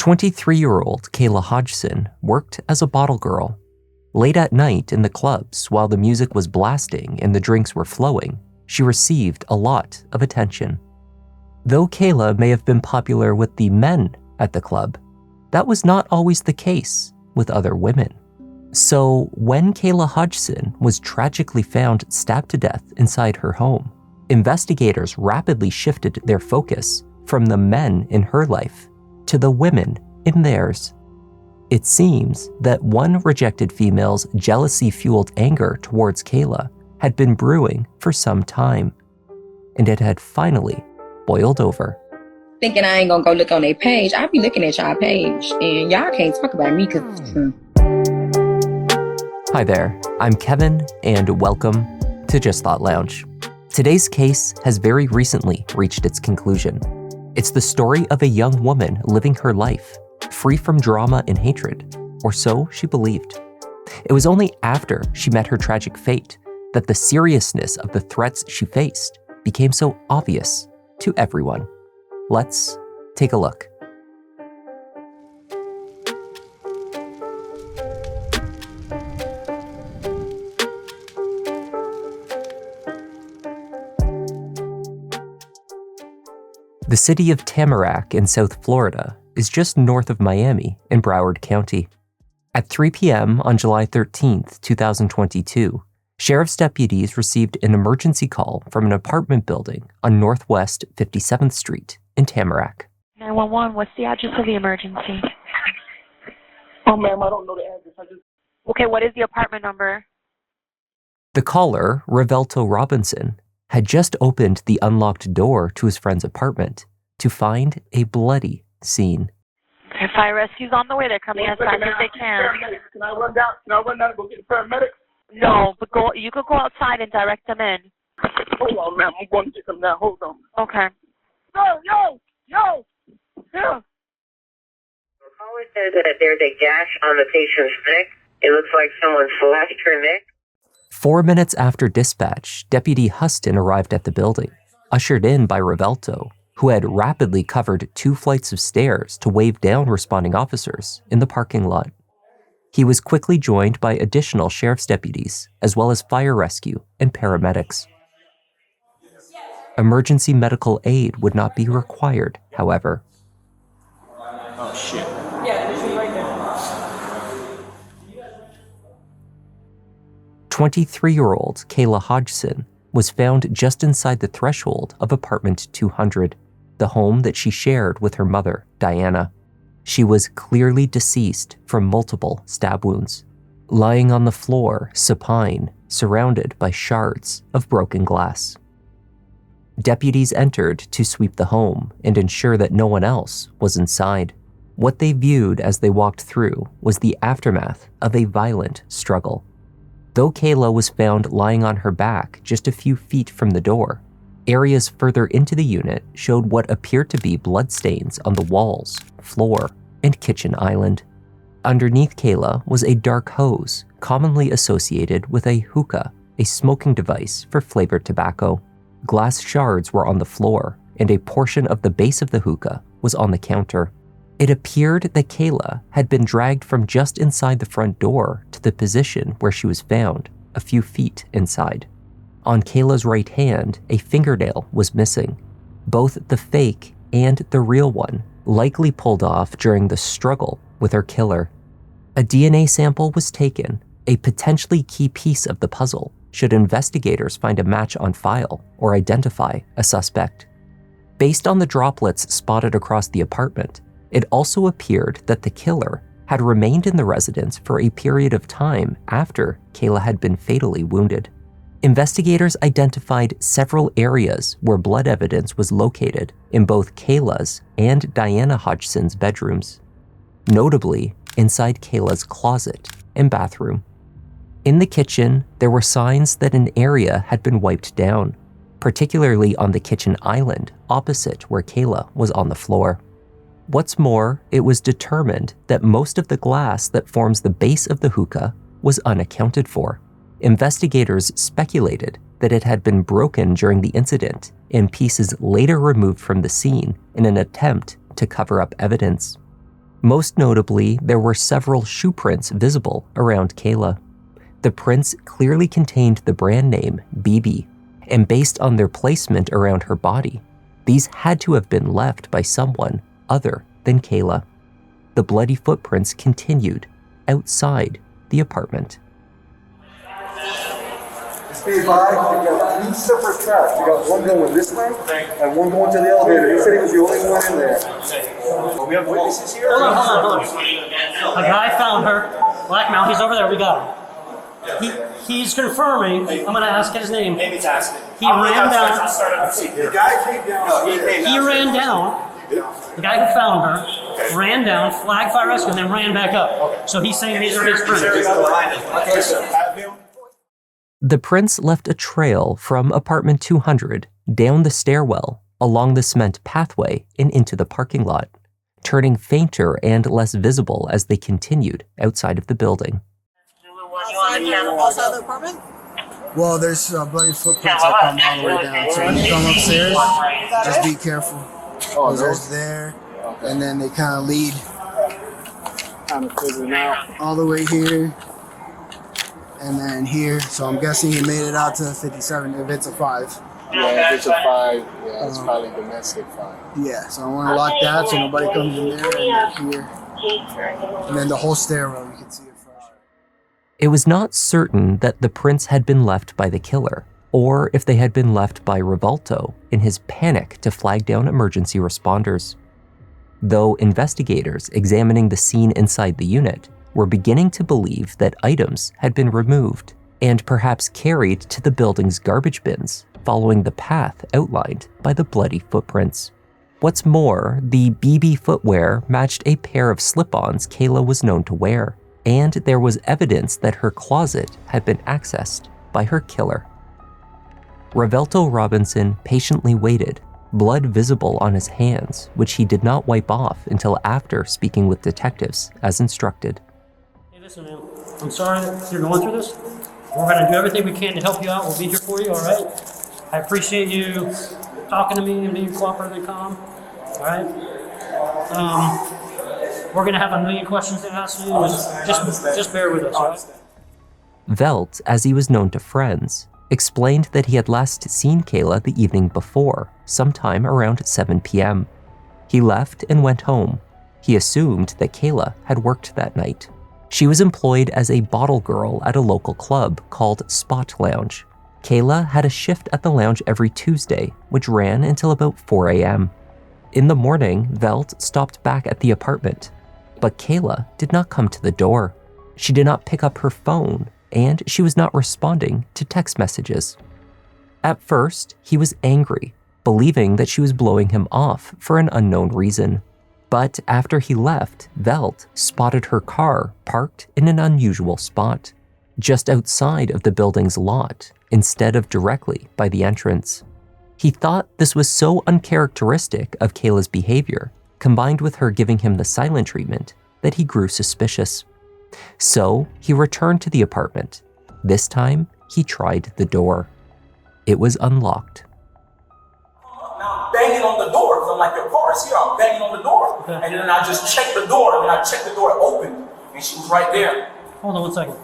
23-year-old Kayla Hodgson worked as a bottle girl. Late at night in the clubs, while the music was blasting and the drinks were flowing, she received a lot of attention. Though Kayla may have been popular with the men at the club, that was not always the case with other women. So when Kayla Hodgson was tragically found stabbed to death inside her home, investigators rapidly shifted their focus from the men in her life to the women in theirs. It seems that one rejected female's jealousy-fueled anger towards Kayla had been brewing for some time, and it had finally boiled over. Thinking I ain't gonna go look on their page, I be looking at y'all page, and y'all can't talk about me because... Hi there, I'm Kevin, and welcome to Just Thought Lounge. Today's case has very recently reached its conclusion. It's the story of a young woman living her life, free from drama and hatred, or so she believed. It was only after she met her tragic fate that the seriousness of the threats she faced became so obvious to everyone. Let's take a look. The city of Tamarack in South Florida is just north of Miami in Broward County. At 3 p.m. on July 13th, 2022, sheriff's deputies received an emergency call from an apartment building on Northwest 57th Street in Tamarack. 911, what's the address of the emergency? Oh, ma'am, I don't know the address. Okay, what is the apartment number? The caller, Revelto Robinson, had just opened the unlocked door to his friend's apartment to find a bloody scene. Okay, fire rescue's on the way. They're coming as fast as they can. Can I run down and go get the paramedics? No, but you could go outside and direct them in. Hold on, ma'am. I'm going to get them now. Hold on. Okay. Yo! Yeah. The caller says that there's a gash on the patient's neck. It looks like someone slashed her neck. 4 minutes after dispatch, Deputy Huston arrived at the building, ushered in by Revelto, who had rapidly covered 2 flights of stairs to wave down responding officers in the parking lot. He was quickly joined by additional sheriff's deputies, as well as fire rescue and paramedics. Emergency medical aid would not be required, however. Oh, shit. Yeah, this is right there. 23-year-old Kayla Hodgson was found just inside the threshold of apartment 200, the home that she shared with her mother, Diana. She was clearly deceased from multiple stab wounds, lying on the floor, supine, surrounded by shards of broken glass. Deputies entered to sweep the home and ensure that no one else was inside. What they viewed as they walked through was the aftermath of a violent struggle. Though Kayla was found lying on her back just a few feet from the door, areas further into the unit showed what appeared to be bloodstains on the walls, floor, and kitchen island. Underneath Kayla was a dark hose, commonly associated with a hookah, a smoking device for flavored tobacco. Glass shards were on the floor, and a portion of the base of the hookah was on the counter. It appeared that Kayla had been dragged from just inside the front door to the position where she was found, a few feet inside. On Kayla's right hand, a fingernail was missing. Both the fake and the real one likely pulled off during the struggle with her killer. A DNA sample was taken, a potentially key piece of the puzzle, should investigators find a match on file or identify a suspect. Based on the droplets spotted across the apartment, it also appeared that the killer had remained in the residence for a period of time after Kayla had been fatally wounded. Investigators identified several areas where blood evidence was located in both Kayla's and Diana Hodgson's bedrooms, notably inside Kayla's closet and bathroom. In the kitchen, there were signs that an area had been wiped down, particularly on the kitchen island opposite where Kayla was on the floor. What's more, it was determined that most of the glass that forms the base of the hookah was unaccounted for. Investigators speculated that it had been broken during the incident and pieces later removed from the scene in an attempt to cover up evidence. Most notably, there were several shoe prints visible around Kayla. The prints clearly contained the brand name BB, and based on their placement around her body, these had to have been left by someone other than Kayla. The bloody footprints continued outside the apartment. Steve, you got 3 separate tracks. You got one going this way and one going to the elevator. He said he was the only one in there. We have witnesses here? Hold on. A guy found her. Black Mount, he's over there, we got him. He's confirming. I'm going to ask his name. He ran down. The guy came down. He ran down. The guy who found her ran down, flagged fire rescue, and then ran back up. So he's saying these are his prints. The prints left a trail from apartment 200 down the stairwell, along the cement pathway, and into the parking lot, turning fainter and less visible as they continued outside of the building. Outside the apartment? Well, there's bloody footprints that come all the way down. So when you come upstairs, just be careful. There's there, and then they kind of lead all the way here, and then here. So I'm guessing he made it out to 57 if it's a 5. Yeah, if it's a 5, yeah, it's probably domestic 5. Yeah, so I want to lock that so nobody comes in there and here. And then the whole stairwell, you can see it fresh. It was not certain that the prints had been left by the killer, or if they had been left by Rivalto in his panic to flag down emergency responders. Though investigators examining the scene inside the unit were beginning to believe that items had been removed and perhaps carried to the building's garbage bins, following the path outlined by the bloody footprints. What's more, the BB footwear matched a pair of slip-ons Kayla was known to wear, and there was evidence that her closet had been accessed by her killer. Rivalto Robinson patiently waited, blood visible on his hands, which he did not wipe off until after speaking with detectives as instructed. Hey, listen, man. I'm sorry that you're going through this. We're going to do everything we can to help you out. We'll be here for you, all right? I appreciate you talking to me and being cooperative and calm, all right? We're going to have a million questions to ask you. Just bear with us, all right? Velt, as he was known to friends, explained that he had last seen Kayla the evening before, sometime around 7 p.m. He left and went home. He assumed that Kayla had worked that night. She was employed as a bottle girl at a local club called Spot Lounge. Kayla had a shift at the lounge every Tuesday, which ran until about 4 a.m. In the morning, Velt stopped back at the apartment, but Kayla did not come to the door. She did not pick up her phone, and she was not responding to text messages. At first, he was angry, believing that she was blowing him off for an unknown reason. But after he left, Velt spotted her car parked in an unusual spot, just outside of the building's lot, instead of directly by the entrance. He thought this was so uncharacteristic of Kayla's behavior, combined with her giving him the silent treatment, that he grew suspicious. So he returned to the apartment. This time, he tried the door. It was unlocked. Now I'm banging on the door because I'm like, your car is here. I'm banging on the door. Okay. And then I just checked the door, and I checked the door open, and she was right there. Hold on 1 second.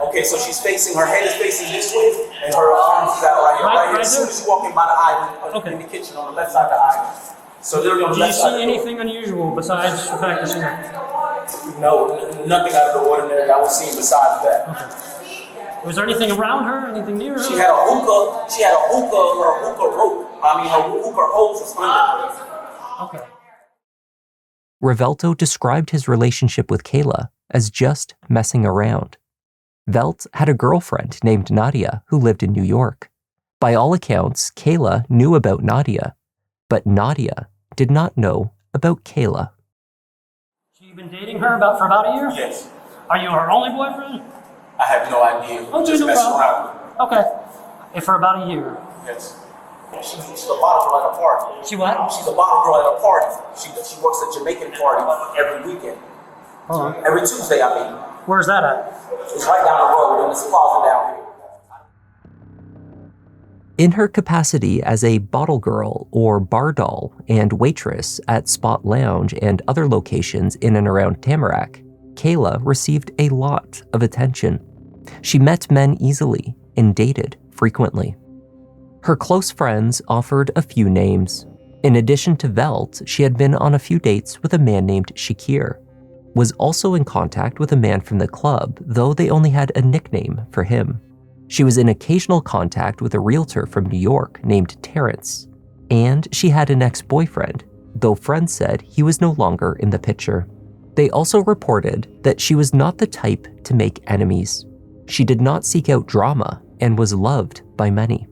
Okay, so she's facing, her head is facing this way, and her arms is out right here. Right here. As soon as you walk in by the island, in the kitchen on the left side of the island. So literally on the left side. Do you see anything unusual besides the fact that she's here? No, nothing out of the ordinary I was seeing besides that. Okay. Was there anything around her? Anything near her? She had a hookah. She had a hookah rope. Her hookah hose was under her. Okay. Rivalto described his relationship with Kayla as just messing around. Velt had a girlfriend named Nadia who lived in New York. By all accounts, Kayla knew about Nadia, but Nadia did not know about Kayla. You've been dating her for about a year? Yes. Are you her only boyfriend? I have no idea. Okay, Just no messing problem. around. Okay. And for about a year? Yes. She's a bottle girl at a party. She what? She's a bottle girl at a party. She works at Jamaican party every weekend. Hold on. Every Tuesday, I mean. Where's that at? It's right down the road in this closet down here. In her capacity as a bottle girl or bar doll and waitress at Spot Lounge and other locations in and around Tamarack, Kayla received a lot of attention. She met men easily and dated frequently. Her close friends offered a few names. In addition to Velt, she had been on a few dates with a man named Shakir, was also in contact with a man from the club, though they only had a nickname for him. She was in occasional contact with a realtor from New York named Terrence, and she had an ex-boyfriend, though friends said he was no longer in the picture. They also reported that she was not the type to make enemies. She did not seek out drama and was loved by many.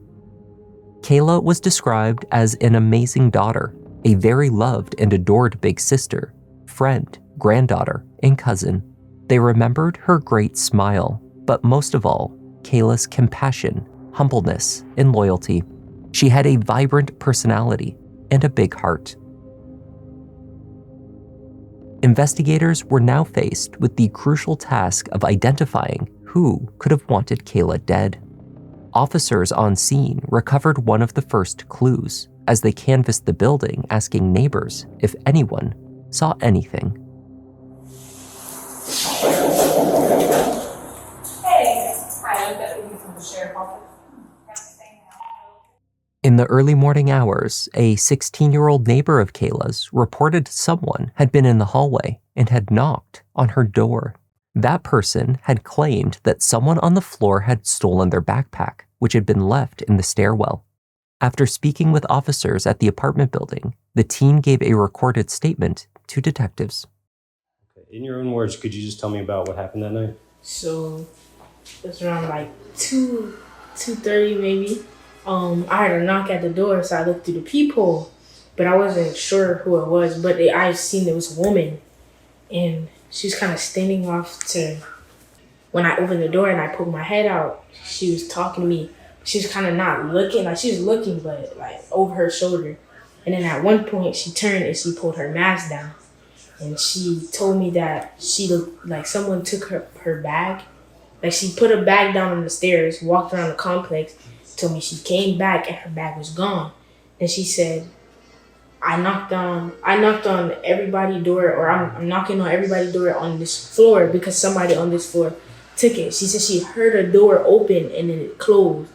Kayla was described as an amazing daughter, a very loved and adored big sister, friend, granddaughter, and cousin. They remembered her great smile, but most of all, Kayla's compassion, humbleness, and loyalty. She had a vibrant personality and a big heart. Investigators were now faced with the crucial task of identifying who could have wanted Kayla dead. Officers on scene recovered one of the first clues as they canvassed the building, asking neighbors if anyone saw anything. In the early morning hours, a 16-year-old neighbor of Kayla's reported someone had been in the hallway and had knocked on her door. That person had claimed that someone on the floor had stolen their backpack, which had been left in the stairwell. After speaking with officers at the apartment building, the teen gave a recorded statement to detectives. In your own words, could you just tell me about what happened that night? So it was around like 2:30 maybe. I heard a knock at the door, so I looked through the peephole, but I wasn't sure who it was. But I seen there was a woman, and she was kind of standing off to. When I opened the door and I poked my head out, she was talking to me. She was kind of not looking, like she was looking, but like over her shoulder. And then at one point, she turned and she pulled her mask down, and she told me that she looked like someone took her bag. Like she put a bag down on the stairs, walked around the complex. Told me she came back and her bag was gone. Then she said, I knocked on everybody's door, or I'm knocking on everybody's door on this floor because somebody on this floor took it. She said she heard a door open and then it closed.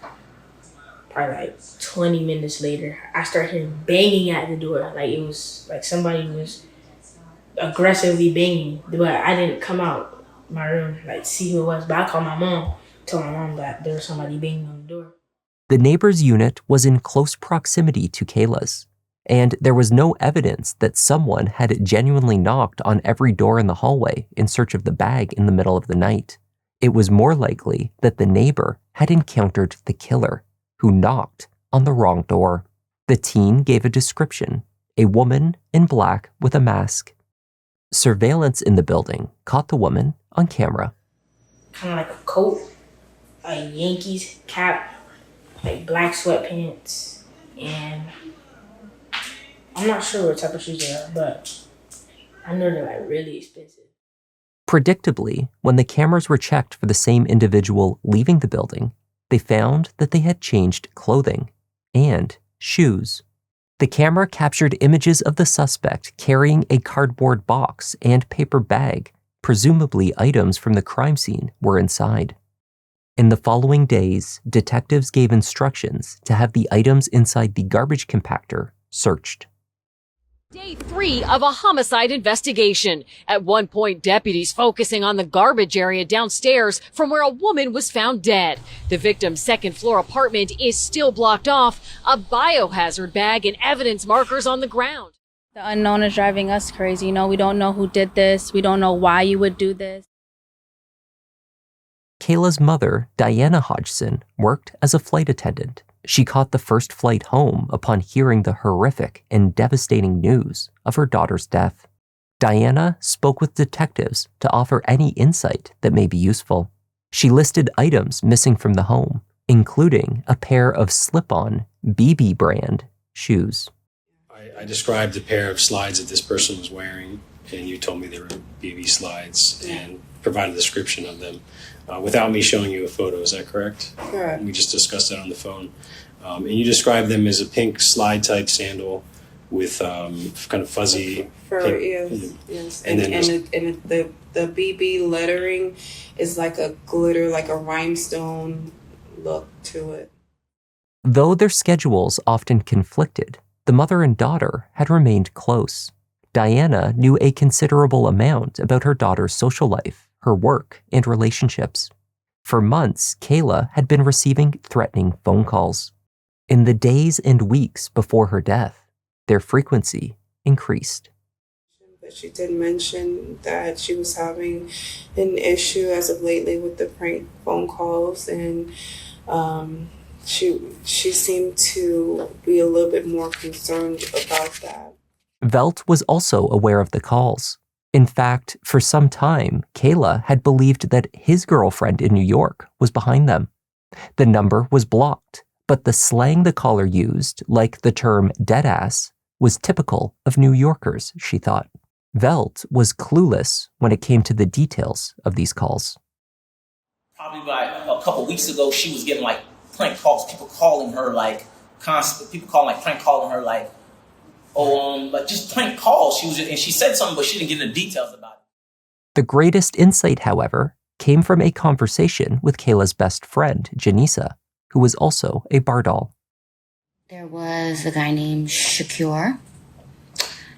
Probably like 20 minutes later, I started hearing banging at the door. Like it was like somebody was aggressively banging, but I didn't come out my room, like see who it was. But I called my mom, told my mom that there was somebody banging on the door. The neighbor's unit was in close proximity to Kayla's, and there was no evidence that someone had genuinely knocked on every door in the hallway in search of the bag in the middle of the night. It was more likely that the neighbor had encountered the killer, who knocked on the wrong door. The teen gave a description: a woman in black with a mask. Surveillance in the building caught the woman on camera. Kind of like a coat, a Yankees cap, like black sweatpants, and I'm not sure what type of shoes they are, but I know they're like really expensive. Predictably, when the cameras were checked for the same individual leaving the building, they found that they had changed clothing and shoes. The camera captured images of the suspect carrying a cardboard box and paper bag. Presumably items from the crime scene were inside. In the following days, detectives gave instructions to have the items inside the garbage compactor searched. Day 3 of a homicide investigation. At one point, deputies focusing on the garbage area downstairs from where a woman was found dead. The victim's second-floor apartment is still blocked off, a biohazard bag and evidence markers on the ground. The unknown is driving us crazy. We don't know who did this. We don't know why you would do this. Kayla's mother, Diana Hodgson, worked as a flight attendant. She caught the first flight home upon hearing the horrific and devastating news of her daughter's death. Diana spoke with detectives to offer any insight that may be useful. She listed items missing from the home, including a pair of slip-on BB brand shoes. I described a pair of slides that this person was wearing, and you told me they were BB slides and provided a description of them without me showing you a photo. Is that correct? Correct. We just discussed that on the phone. And you described them as a pink slide-type sandal with kind of fuzzy fur. pink. Yes. And the BB lettering is like a glitter, like a rhinestone look to it. Though their schedules often conflicted, the mother and daughter had remained close. Diana knew a considerable amount about her daughter's social life, her work, and relationships. For months, Kayla had been receiving threatening phone calls. In the days and weeks before her death, their frequency increased. But she did mention that she was having an issue as of lately with the prank phone calls, and she seemed to be a little bit more concerned about that. Velt was also aware of the calls. In fact, for some time, Kayla had believed that his girlfriend in New York was behind them. The number was blocked, but the slang the caller used, like the term deadass, was typical of New Yorkers, she thought. Velt was clueless when it came to the details of these calls. Probably like a couple weeks ago, she was getting like prank calls, people calling her like prank calling her like, like just prank calls. And she said something, but she didn't get into details about it. The greatest insight, however, came from a conversation with Kayla's best friend, Janisa, who was also a bar doll. There was a guy named Shakur.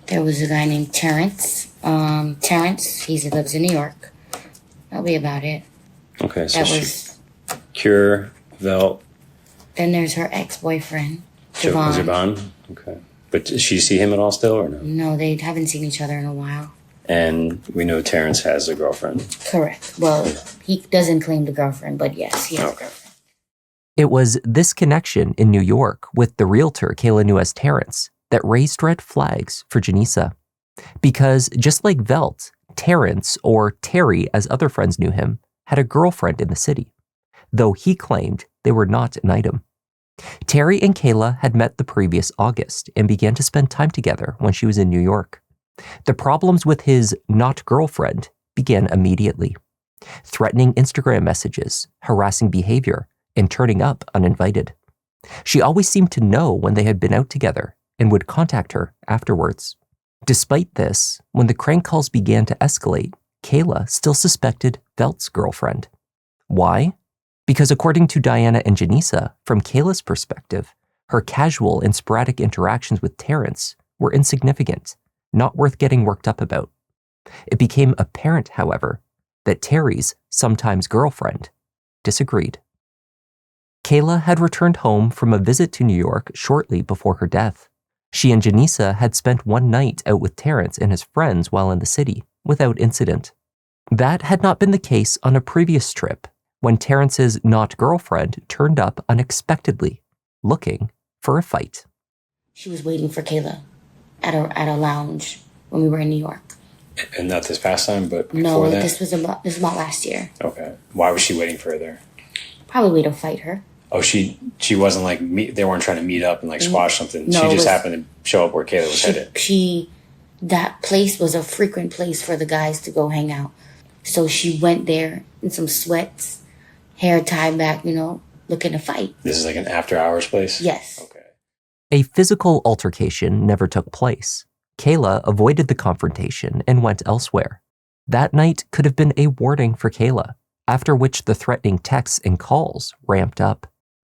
There was a guy named Terrence. Terrence, he lives in New York. That'll be about it. Okay, so Cure, Velt. Then there's her ex-boyfriend, Javon. Javon. Okay. But does she see him at all still or no? No, they haven't seen each other in a while. And we know Terrence has a girlfriend. Correct. Well, he doesn't claim the girlfriend, but yes, he has a girlfriend. It was this connection in New York with the realtor Kayla knew as Terrence that raised red flags for Janisa. Because just like Velt, Terrence, or Terry as other friends knew him, had a girlfriend in the city, though he claimed they were not an item. Terry and Kayla had met the previous August and began to spend time together when she was in New York. The problems with his not girlfriend began immediately. Threatening Instagram messages, harassing behavior, and turning up uninvited. She always seemed to know when they had been out together and would contact her afterwards. Despite this, when the crank calls began to escalate, Kayla still suspected Velt's girlfriend. Why? Because according to Diana and Janisa, from Kayla's perspective, her casual and sporadic interactions with Terrence were insignificant, not worth getting worked up about. It became apparent, however, that Terry's sometimes girlfriend disagreed. Kayla had returned home from a visit to New York shortly before her death. She and Janisa had spent one night out with Terrence and his friends while in the city, without incident. That had not been the case on a previous trip, when Terrence's not-girlfriend turned up unexpectedly, looking for a fight. She was waiting for Kayla at a lounge when we were in New York. And not this past time, but before no, that? this was about last year. Okay. Why was she waiting for her there? Probably to fight her. Oh, she wasn't like, they weren't trying to meet up and like squash something. No, she just happened to show up where Kayla was headed. That place was a frequent place for the guys to go hang out. So she went there in some sweats, hair tied back, looking to fight. This is like an after-hours place? Yes. Okay. A physical altercation never took place. Kayla avoided the confrontation and went elsewhere. That night could have been a warning for Kayla, after which the threatening texts and calls ramped up.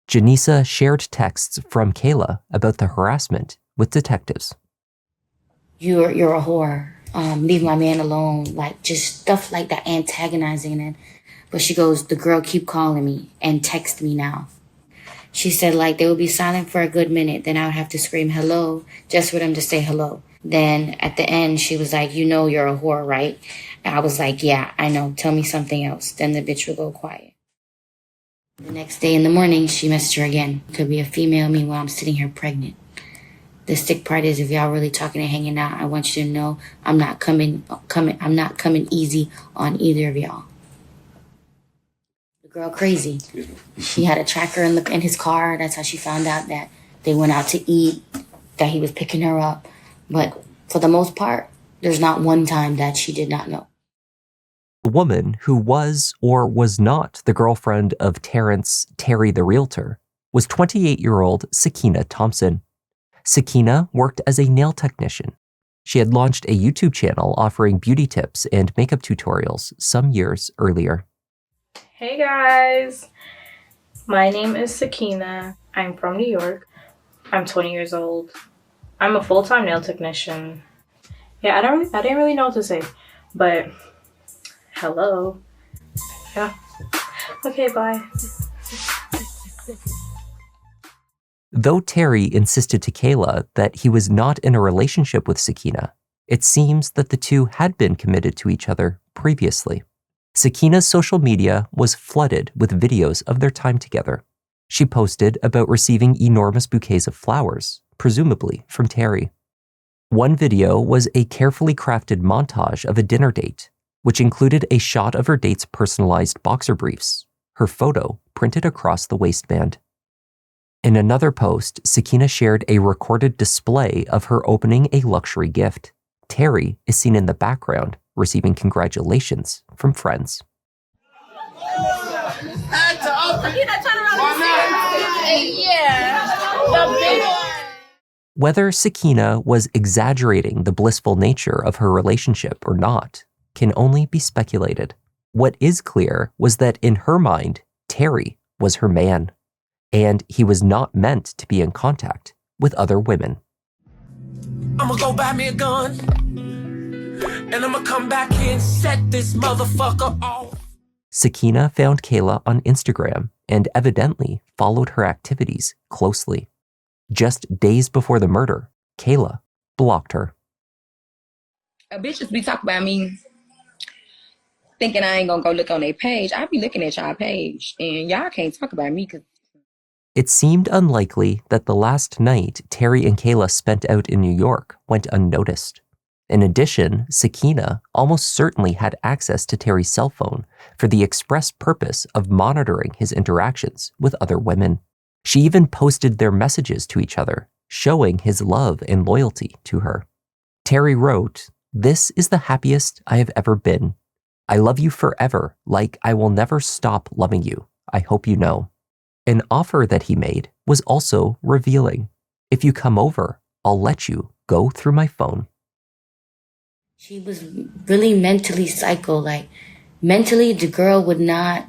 Janisa shared texts from Kayla about the harassment with detectives. You're a whore. Leave my man alone. Like, just stuff like that, antagonizing it. But she goes, the girl keep calling me and text me now. She said, like, they would be silent for a good minute. Then I would have to scream hello just for them to say hello. Then at the end, she was like, you're a whore, right? And I was like, yeah, I know. Tell me something else. Then the bitch would go quiet. The next day in the morning, she messaged her again. Could be a female. Meanwhile, I'm sitting here pregnant. The sick part is, if y'all really talking and hanging out, I want you to know I'm not coming easy on either of y'all. The girl crazy. She had a tracker in his car. That's how she found out that they went out to eat, that he was picking her up. But for the most part, there's not one time that she did not know. The woman who was or was not the girlfriend of Terry the realtor was 28-year-old Sakina Thompson. Sakina worked as a nail technician. She had launched a YouTube channel offering beauty tips and makeup tutorials some years earlier. Hey guys, my name is Sakina. I'm from New York. I'm 20 years old. I'm a full-time nail technician. Yeah, I didn't really know what to say, but hello. Yeah. Okay, bye. Though Terry insisted to Kayla that he was not in a relationship with Sakina, it seems that the two had been committed to each other previously. Sakina's social media was flooded with videos of their time together. She posted about receiving enormous bouquets of flowers, presumably from Terry. One video was a carefully crafted montage of a dinner date, which included a shot of her date's personalized boxer briefs, her photo printed across the waistband. In another post, Sakina shared a recorded display of her opening a luxury gift. Terry is seen in the background, receiving congratulations from friends. Whether Sakina was exaggerating the blissful nature of her relationship or not can only be speculated. What is clear was that in her mind, Terry was her man, and he was not meant to be in contact with other women. I'ma go buy me a gun, and I'ma come back and set this motherfucker off. Sakina found Kayla on Instagram and evidently followed her activities closely. Just days before the murder, Kayla blocked her. Bitches be talking about me thinking I ain't gonna go look on their page. I be looking at y'all page, and y'all can't talk about me because It seemed unlikely that the last night Terry and Kayla spent out in New York went unnoticed. In addition, Sakina almost certainly had access to Terry's cell phone for the express purpose of monitoring his interactions with other women. She even posted their messages to each other, showing his love and loyalty to her. Terry wrote, "This is the happiest I have ever been. I love you forever, like I will never stop loving you. I hope you know." An offer that he made was also revealing. "If you come over, I'll let you go through my phone." She was really mentally psycho. Like, mentally, the girl would not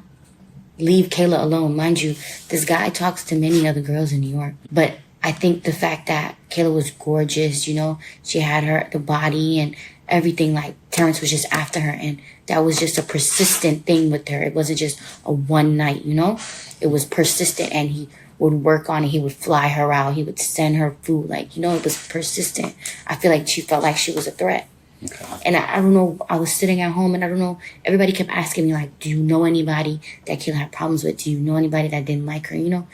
leave Kayla alone. Mind you, this guy talks to many other girls in New York. But I think the fact that Kayla was gorgeous, you know, she had the body and everything, like Terrence was just after her. And that was just a persistent thing with her. It wasn't just a one night, you know? It was persistent, and he would work on it. He would fly her out. He would send her food. Like, you know, it was persistent. I feel like she felt like she was a threat. Okay. And I don't know, I was sitting at home, and I don't know, everybody kept asking me, like, do you know anybody that Kayla had problems with? Do you know anybody that didn't like her? You know,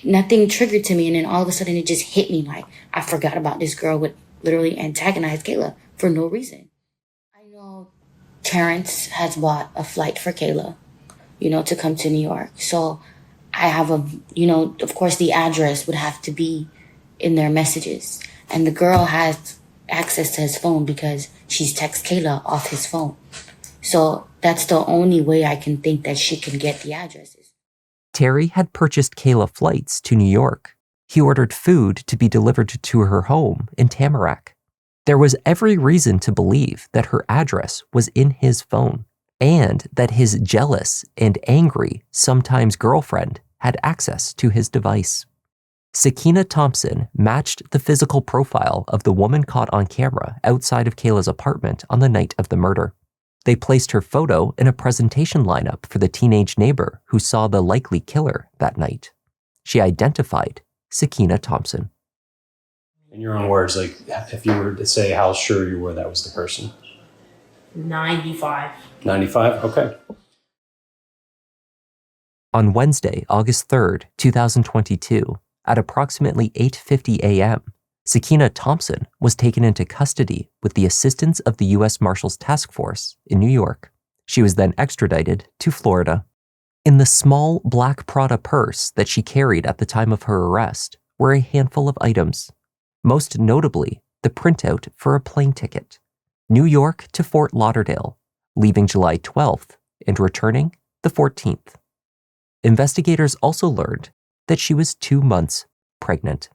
nothing triggered to me. And then all of a sudden it just hit me, like, I forgot about this girl would literally antagonize Kayla for no reason. I know Terrence has bought a flight for Kayla, you know, to come to New York. So I have of course the address would have to be in their messages. And the girl has access to his phone because she's text Kayla off his phone. So that's the only way I can think that she can get the addresses. Terry had purchased Kayla flights to New York. He ordered food to be delivered to her home in Tamarack. There was every reason to believe that her address was in his phone, and that his jealous and angry, sometimes girlfriend, had access to his device. Sakina Thompson matched the physical profile of the woman caught on camera outside of Kayla's apartment on the night of the murder. They placed her photo in a presentation lineup for the teenage neighbor who saw the likely killer that night. She identified Sakina Thompson. In your own words, like, if you were to say how sure you were that was the person? 95. 95? Okay. On Wednesday, August 3rd, 2022, at approximately 8:50 a.m., Sakina Thompson was taken into custody with the assistance of the U.S. Marshals Task Force in New York. She was then extradited to Florida. In the small black Prada purse that she carried at the time of her arrest were a handful of items, most notably the printout for a plane ticket, New York to Fort Lauderdale, leaving July 12th and returning the 14th. Investigators also learned that she was 2 months pregnant.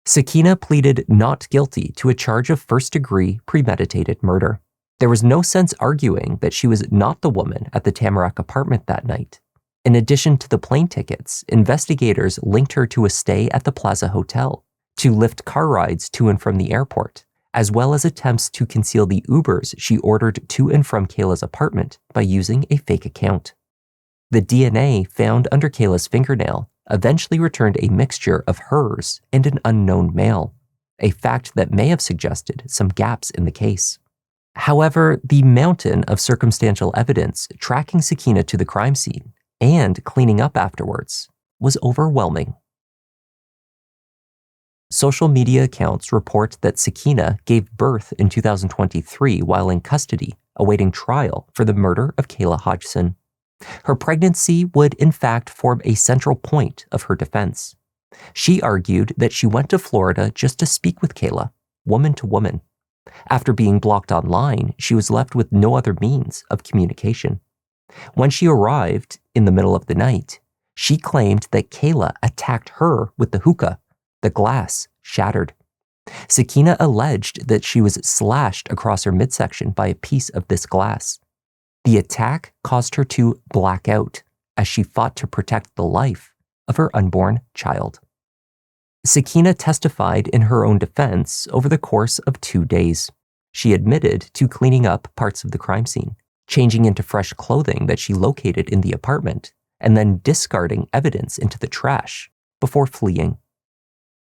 Sakina pleaded not guilty to a charge of first-degree premeditated murder. There was no sense arguing that she was not the woman at the Tamarack apartment that night. In addition to the plane tickets, investigators linked her to a stay at the Plaza Hotel, to Lyft car rides to and from the airport, as well as attempts to conceal the Ubers she ordered to and from Kayla's apartment by using a fake account. The DNA found under Kayla's fingernail eventually returned a mixture of hers and an unknown male, a fact that may have suggested some gaps in the case. However, the mountain of circumstantial evidence tracking Sakina to the crime scene and cleaning up afterwards was overwhelming. Social media accounts report that Sakina gave birth in 2023 while in custody, awaiting trial for the murder of Kayla Hodgson. Her pregnancy would in fact form a central point of her defense. She argued that she went to Florida just to speak with Kayla, woman to woman. After being blocked online, she was left with no other means of communication. When she arrived in the middle of the night, she claimed that Kayla attacked her with the hookah. The glass shattered. Sakina alleged that she was slashed across her midsection by a piece of this glass. The attack caused her to black out as she fought to protect the life of her unborn child. Sakina testified in her own defense over the course of 2 days. She admitted to cleaning up parts of the crime scene, changing into fresh clothing that she located in the apartment, and then discarding evidence into the trash before fleeing.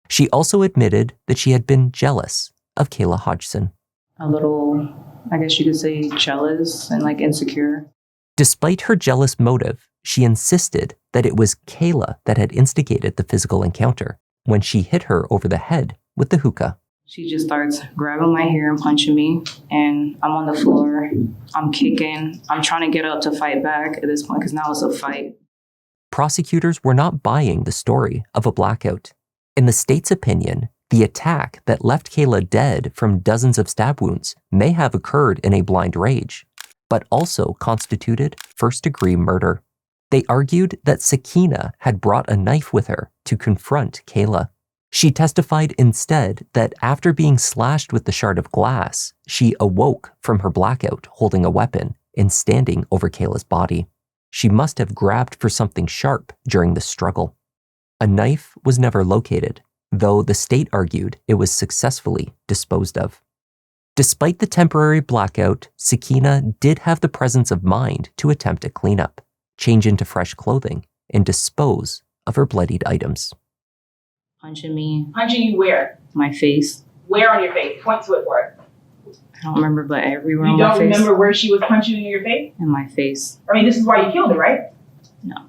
She also admitted that she had been jealous of Kayla Hodgson. A little, I guess you could say, jealous and insecure. Despite her jealous motive, she insisted that it was Kayla that had instigated the physical encounter when she hit her over the head with the hookah. She just starts grabbing my hair and punching me, and I'm on the floor. I'm kicking. I'm trying to get up to fight back at this point because now it's a fight. Prosecutors were not buying the story of a blackout. In the state's opinion, the attack that left Kayla dead from dozens of stab wounds may have occurred in a blind rage, but also constituted first-degree murder. They argued that Sakina had brought a knife with her to confront Kayla. She testified instead that after being slashed with the shard of glass, she awoke from her blackout holding a weapon and standing over Kayla's body. She must have grabbed for something sharp during the struggle. A knife was never located, though the state argued it was successfully disposed of. Despite the temporary blackout, Sakina did have the presence of mind to attempt a cleanup, change into fresh clothing, and dispose of her bloodied items. Punching me. Punching you where? My face. Where on your face? Point to it for it. I don't remember, but everywhere on You my don't face. remember where she was punching you in your face? In my face. I mean, this is why you killed her, right? No.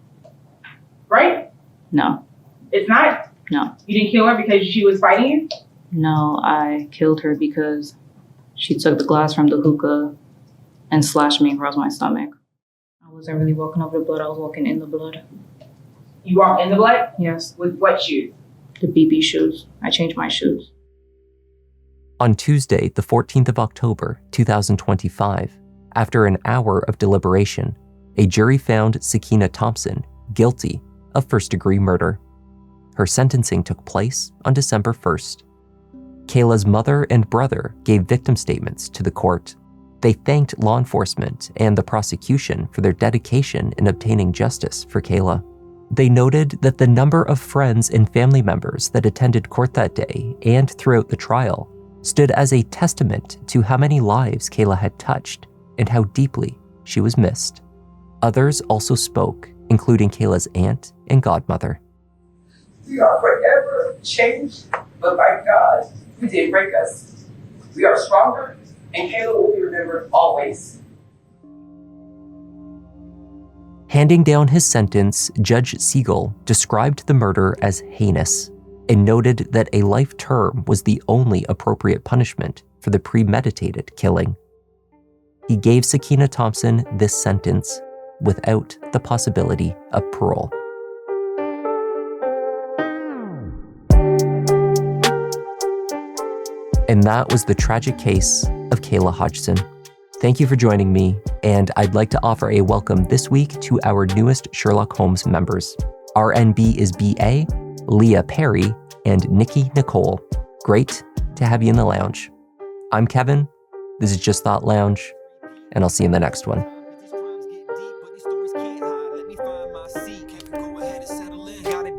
Right? No. It's not? No. You didn't kill her because she was fighting you? No, I killed her because she took the glass from the hookah and slashed me across my stomach. I wasn't really walking over the blood, I was walking in the blood. You walked in the blood? Yes. With what shoes? The BB shoes. I changed my shoes. On Tuesday, the 14th of October, 2025, after an hour of deliberation, a jury found Sakina Thompson guilty of first-degree murder. Her sentencing took place on December 1st. Kayla's mother and brother gave victim statements to the court. They thanked law enforcement and the prosecution for their dedication in obtaining justice for Kayla. They noted that the number of friends and family members that attended court that day and throughout the trial stood as a testament to how many lives Kayla had touched and how deeply she was missed. Others also spoke, including Kayla's aunt and godmother. We are forever changed, but by God, He did break us. We are stronger, and Kayla will be remembered always. Handing down his sentence, Judge Siegel described the murder as heinous and noted that a life term was the only appropriate punishment for the premeditated killing. He gave Sakina Thompson this sentence without the possibility of parole. And that was the tragic case of Kayla Hodgson. Thank you for joining me, and I'd like to offer a welcome this week to our newest Sherlock Holmes members. RNB is BA, Leah Perry, and Nikki Nicole. Great to have you in the lounge. I'm Kevin. This is Just Thought Lounge, and I'll see you in the next one.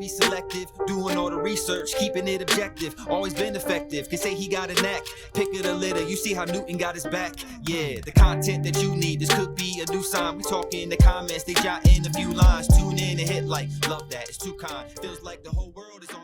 Selective, doing all the research, keeping it objective, always been effective. Can say he got a knack, pick of the litter. You see how Newton got his back. Yeah, the content that you need, this could be a new sign. We talk in the comments, they jot in a few lines. Tune in and hit like, love that, it's too kind. Feels like the whole world is on